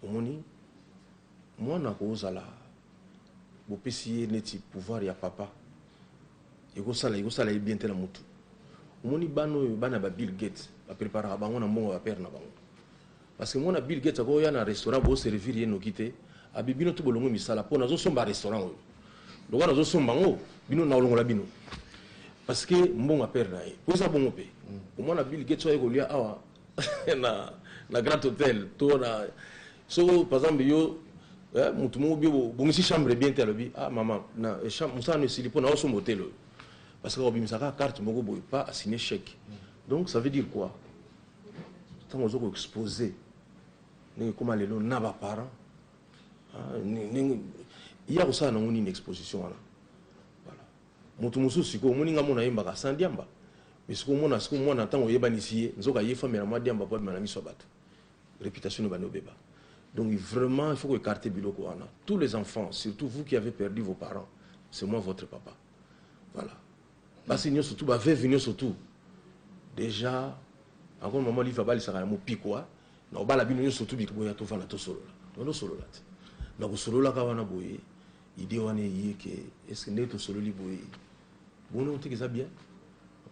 on moni moi na cause là bo pesier neti pouvoir ya papa il go sala bien tel mutu on moni bana ba Bill Gates ba préparer bango na mbongo ba père na bango parce que moi na Bill Gates ko ya na restaurant bo servir yeno kité abibino to bolongo misala po nazo somba restaurant oyo donc nazo somba ngo bino na olongo la bino parce que mbongo père na po ça bongo pe au moins na Bill Gates oyo ko lia awa na grand hôtel to na so par exemple yo mutu mo bio bongisi chambre bien tel bi ah maman na chambre musa ne silipo na osombo hotel parce que obimisaka carte moko boy pas à signer chèque donc ça veut dire quoi tant on zo exposer ne comment les lots na ba parents il y a aussi une exposition là. Voilà. Moto musu siko moninga mona yemba sans diamba. Mais ce qu'on a ce qu'on a tant oyeba nisié, nzoka yefa mais na diamba pas na miso bato. Réputation ne bano beba. Donc vraiment il faut écarter biloko wana. Tous les enfants, surtout vous qui avez perdu vos parents, c'est moi votre papa. Voilà. Basi nyo surtout ba venir surtout. Déjà encore maman li va bali saka mo pikwa. Na obala bino nyo surtout biko ya to fana to solo là. Non solo là. Na kusolola kawana boye idée wana yeke est-ce que neto sololi boye bon on te ça bien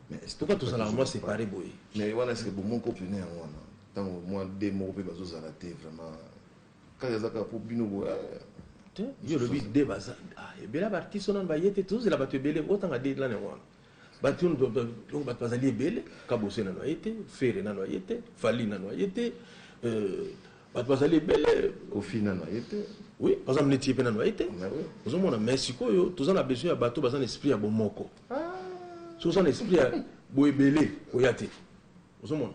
mais pourquoi tout ça là moi séparé boye mais wana est-ce que bon mon copine wana tant moi des mots pe bazo zalaté vraiment quand les aka pour bino boye yo le bit de baza ah et bela artiste on ba yete tous la bato belé autant à de là ne wana batu do bato bazali belé kabose na noyete fere na noyete fali na noyete bato bazali belé au final noyete. Oui, par exemple, les types n'ont été. Nous avons un Mexico, tous on a besoin de bateau, basé en esprit à Bomoko. Tous en esprit à Boébélé, Oyate. Nous avons.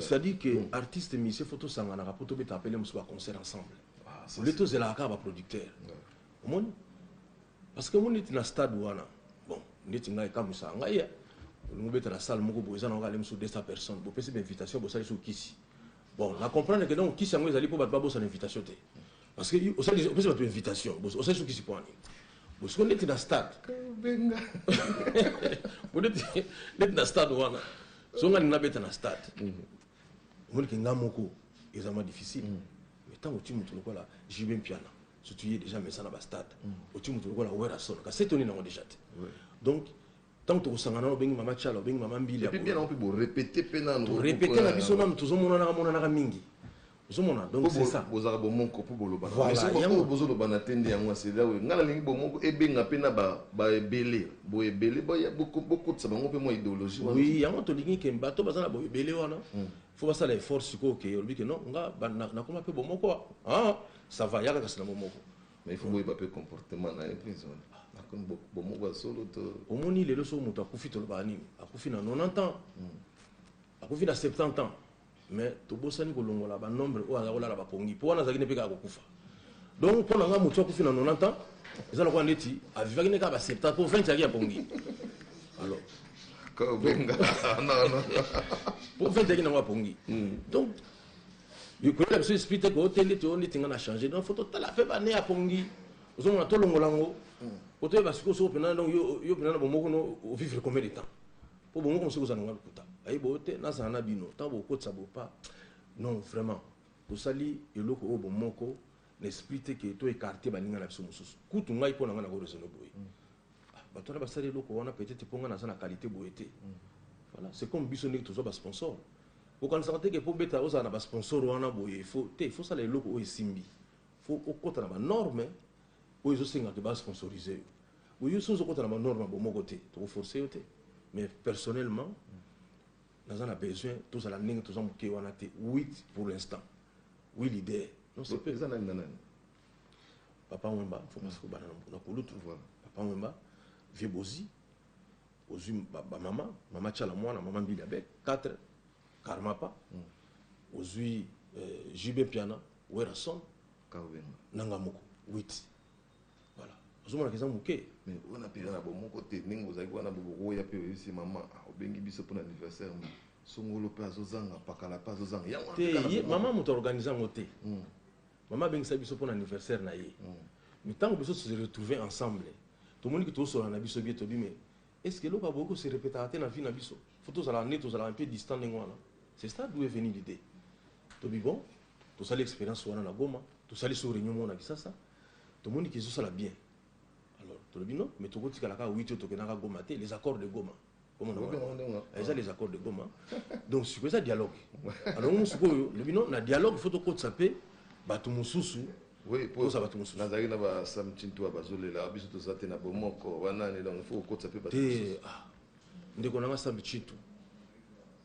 C'est-à-dire que artistes et musiciens photo sangana rapoto bet appeler nous soit concert ensemble. Les tous c'est la carte producteur. Parce que on est dans stade wana. Bon, on est dans comme ça. Ngaya. Nous bet la salle moko boza na ngale mso 200 personnes. Bo pese invitation bo sali sur kisi. Bon, on comprend que donc qui s'en est allé pour battre pas invitation parce que au sein des invitation au sein qui s'y point parce qu'on est dans le stade on est dans le stade wana so on na beta na stade on dit que ngamoko est vraiment difficile mais tant que tu montes le là j'y vais piano surtout déjà mais ça na stade au tu montes le là ouais la sonne que c'est on est dans déjà donc tant que tu as un maman chala, un maman mbili. Et puis bien on peut répéter pénal. Répéter la vie sonam, tout le monde a mingi. Donc c'est ça. Vous avez bon pour boloba. Voilà. Mais si vous besoin de banatendi à moi c'est là où ngala lingi bon et benga pena ba belé, il y a beaucoup de ça on peut moi idéologie. Oui, il y a un to lingi que bato bazana bo belé wana. faut pas ça l'effort siko que olobi que non nga na koma pe bomoko ah ça va yaka kasina bomoko mais il faut boye pas comportement na prison nakon bomoko solo to omoni lelo so muto akufi to ba nini akufi na 90 ans akufi na 70 ans mais to bosani ko longola ba nombre o azakola la ba pongi po wana zakine pe ka kokufa donc pour nga muto akufi na 90 ans ezala kwa ndeti avivaki ne ka ba 70 pour 20 ya pongi alors ko benga non pour 20 ya na pongi donc il faut que ce spirituel que hôtel to on tinga na changer donc faut to la fait ba ne ya pongi ozo na to longolango oto ba siko so pena donc yo pena na bomoko no vivre combien de temps pour bomoko mo siko za nga kuta ai bote na sana bino tant beaucoup ça bo pas non vraiment to sali eloko o bomoko l'esprit que to écarter ba ninga na biso mususu kutu ngai pona nga na ko rezono boy ba to na ba sali eloko wana peut-être ponga na sana qualité boyete voilà c'est comme biso nek to zo ba sponsor au quand ça que pour beta oza na ba sponsor wana boye faut ça les loko o simbi faut au kota na ba norme o zo singa ke ba sponsoriser o yo so kota na ba norme bo mo côté to forcer yote mais personnellement nous avons besoin tous à la ligne tous en qui on a été 8 pour l'instant oui l'idée non c'est pas ça nan papa Wemba faut pas que banana na kulutu papa Wemba vieux bozi ozu ba maman tchala mwana maman mbili avec 4 Karmapa, Ozui JB Piana, Werason, Nangamoko, 8. Voilà. Ozuma la question mouké. Mais on a payé un bon côté, Ningo Zagwana Bogo, y a pu aussi maman, au Bengi Bisso pour l'anniversaire, Songolo Pazozanga, Pakala Pazozanga. Maman m'a organisé un côté. Maman Bengi Bisso pour l'anniversaire, naïe. Mais tant que nous se retrouver ensemble, tout le monde qui est sur un abisso bien, mais est-ce que l'eau a beaucoup se répéter dans la vie d'abisso? Faut tous à la net, tous à la un peu distant de moi. C'est ça d'où est venue l'idée. Tout bon, tout ça l'expérience sur la Goma, tout ça les sur réunion on a ça, tout le monde qui est sur la bien. Alors, tout le monde, mais tout le monde qui a la 8 tout que Goma, les accords de Goma. Comment on a les accords de Goma. Donc, c'est ça dialogue. Alors, on se le binon, na dialogue, il faut que ça paie, batou mususu. Oui, pour ça batou mususu. Nazari na ba sam chintu abazole la biso to zate na bomoko wana ne donc il faut que ça paie batou mususu. Ndeko na sam chintu.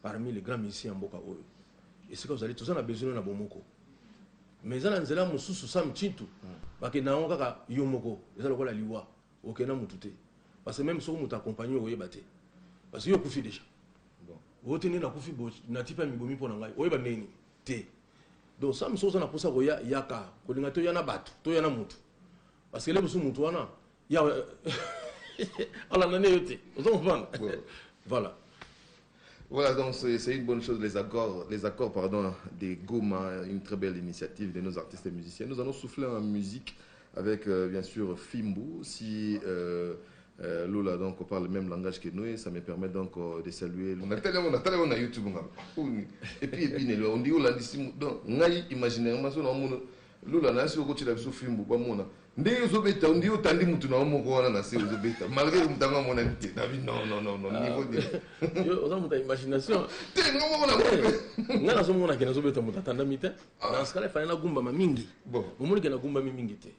Parmi les grands musiciens en Boka Oyo. Et c'est que vous allez tous en avoir besoin de Bomoko. Mais ça, nous allons nous Sam Chintu. Parce que nous avons Yomoko. Nous allons la Liwa. Au Kenya, nous tout. Parce que même si nous t'accompagnons au Yébate. Parce que vous avez déjà. Vous tenez la Koufi, vous n'avez pas mis Bomi pour l'anglais. Vous avez mis Té. Donc, ça, nous sommes pour ça qu'il y a Yaka. Quand il y a un bat, il y a un moutou. Parce que là, vous êtes moutou. Il y a. Alors, on a été. Vous comprenez? Voilà. Voilà, donc c'est une bonne chose, les accords pardon, des Goma, une très belle initiative de nos artistes et musiciens. Nous allons souffler en musique avec bien sûr Fimbu. Si Lola donc on parle le même langage que nous, ça me permet donc de saluer. On a tellement on a YouTube. Et puis on dit Lola donc imaginairement Lola n'a pas de la Fimbu pas mon. Ndé zobeta on dit otandi mutu na omoko wana na se zobeta malgré mutanga mona nti non niveau de yo oza muta imagination te ngomo na ngana so mona kena zobeta muta tanda mite na skala fa na gumba mingi bon omoni kena gumba mingi te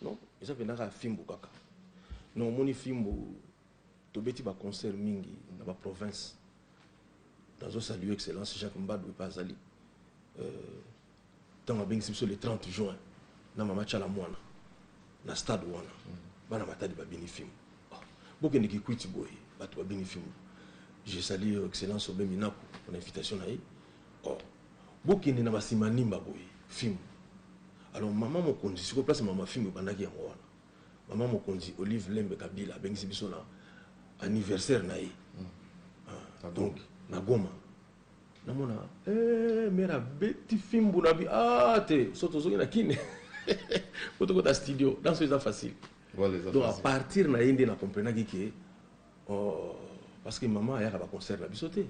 non eza penda ka Fimbu kaka non moni Fimbu to beti ba concert mingi na ba province dans saluer excellence Jacques Mbadou pa zali dans la bengi le 30 juin na mama chala mwana na stade wana bana batadi ba bénéfice boke ndiki kwiti boy batu ba bénéfice je salue excellence Obeminako pour l'invitation na boke ni na basimani mba boy film alors maman mokonzi siko place maman film bandaki yango wana maman mokonzi Olive Lembe Kabila bengisi biso na anniversaire na donc na Goma namona mera beti Fimbu na bi te soto zoki na kine pour ta studio dans ce facile voilà, donc à partir na indi na comprendre que parce que maman a un concert la bisoté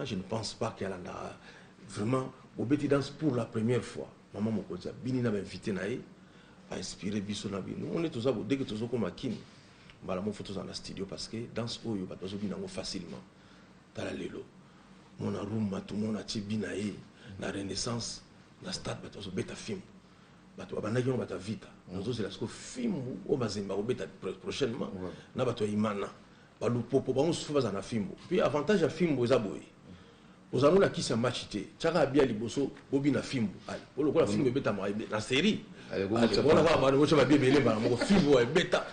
je ne pense pas qu'elle a vraiment au beti danse pour la première fois maman mokoza bini na invité na a inspiré biso na bino on est tous ça dès que tous comme akine bala mo photos dans la studio parce que danse oyo ba tozo bina facilement dans la lelo mon aruma tout mon a tibina la renaissance la stade ba tozo beta film bato abandaki on bata vita nous c'est la sco film au bazemba au beta prochainement na bato imana balupopo ba on se fait na film puis avantage à film boza boy Aux amours qui s'est matché, Tchaka bien les bossos, Bobby na film. Pour le coup, la film est bêta, la série. On a film est bêta.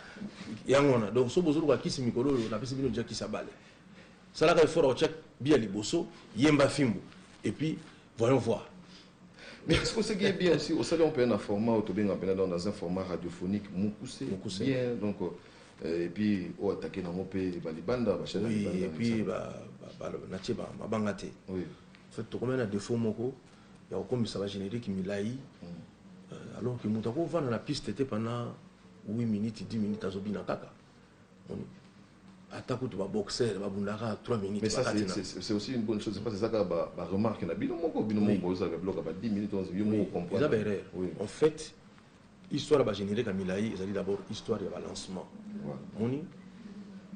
Yangona. Donc, ce bozo qui s'est mikolo, on a fait bien déjà qui s'aballe. Ça là, il faut recheck bien les bossos, yemba film. Et puis, voyons voir. Mais ce qui est bien aussi, au salon, on peut un format, dans un format radiophonique, Moukoussé, bien, donc, et puis, on attaque dans mon pays, les bandes, oui, et puis, ma bangate. Oui. En fait, tout comme un défaut, moko, il y a comme ça va générer qui m'laï, alors que Moutako va dans la piste était pendant 8 minutes, 10 minutes à Zobina Kaka. Attaque tu vas boxer, va bundara 3 minutes. Mais ça, c'est aussi une bonne chose. C'est pas ça qu'on remarque. Il y a bien moko, ça va bloquer 10 minutes, 11 minutes, on comprend. En fait, l'histoire va générer comme Milaï, c'est d'abord histoire de lancement. Moni,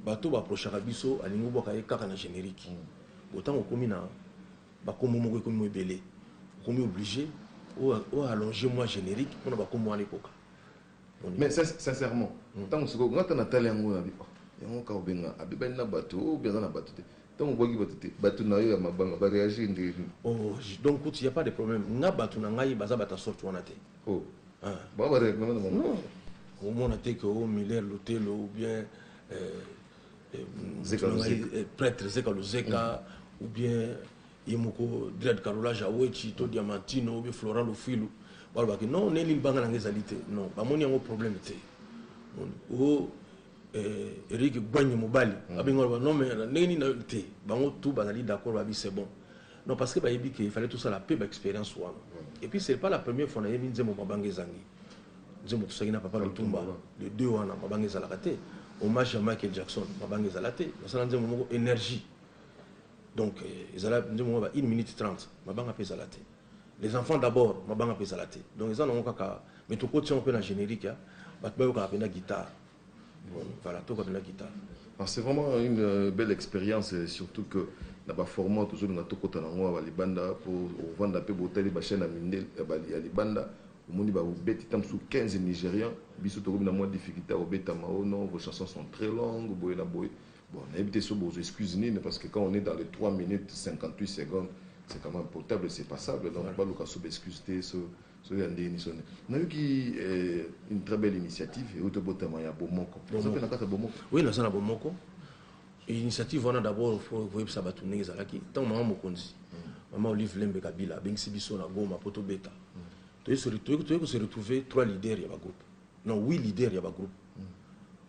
bateau va approcher Rabiso, à l'ingou bokaye kaka na générique. Autant au commis na, bah comme mon comme belé, comme obligé, ou allonger moi générique, on va comme moi à l'époque. Mais sincèrement, tant que ce qu'on a Nathalie Ango, on a bien na bateau, bien na bateau. Tant on voit que bateau na yo ma banga va réagir. Oh, donc il y a pas de problème. Na bateau na ngai baza bata sorte wana te. Oh. Bon bah non. Au moins on a été que au Miller l'hôtel ou bien prêtre Zeka Luzeka ou bien Imoko Dread Carola Jawechi to Diamantino ou bien Florent Lufilu. Voilà que non, n'est banga na ngezalité. Non, ba moni un problème te. Oh Eric Gwanye Mobali, non mais n'est na te. Bango tout bazali d'accord babi c'est bon. Non parce que ba yebi qu'il fallait tout ça la paix expérience wana. Et puis c'est pas la première fois na yebi nzemo mabanga zangi. Nzemo tout ça na papa Lutumba. Les deux wana mabanga zalakate. Hommage à Michael Jackson, mabanga zalate. Ça nzemo moko énergie. Donc ils allaient 1 minute 30, mabanga pe zalate. Les enfants d'abord, mabanga pe zalate. Donc ils en ont kaka mais tout côté on peut na générique ya. Batba yo ka pe na guitare. Voilà, tout comme la guitare. C'est vraiment une belle expérience, surtout que dans le format, toujours dans tout côté dans les bandes pour vendre un peu de la chaîne à Mindel, les bandes, au monde où bête tam sous 15 Nigérians, biso to comme moins difficulté au bête non, vos chansons sont très longues, boy na boy. Bon, on a évité sur vos excuses parce que quand on est dans les 3 minutes 58 secondes, c'est quand même potable, c'est passable. Donc pas le cas sous excuse on a eu une très belle initiative et autobotement il y a Bomoko. Oui, nous avons Bomoko. L'initiative on a d'abord faut ça batourner ezalaki. Tant maman Mokonzi. Maman Olive Lembe Kabila, Bengsi Biso na Goma Poto Beta. Tu se retrouver 3 leaders il y a groupe. Non, 8 leaders il y a groupe.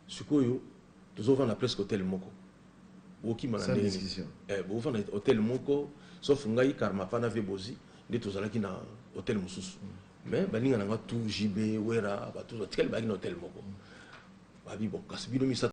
Sukoyo, nous avons presque hôtel Moko. Woki sans discussion. Vous avez hôtel Moko sauf ngai karma pana vebozi, de tozalaki na hôtel Mususu. Mais balinga nanga tout JB wera ba tout tel ba hôtel moko babi bon kasi bino misa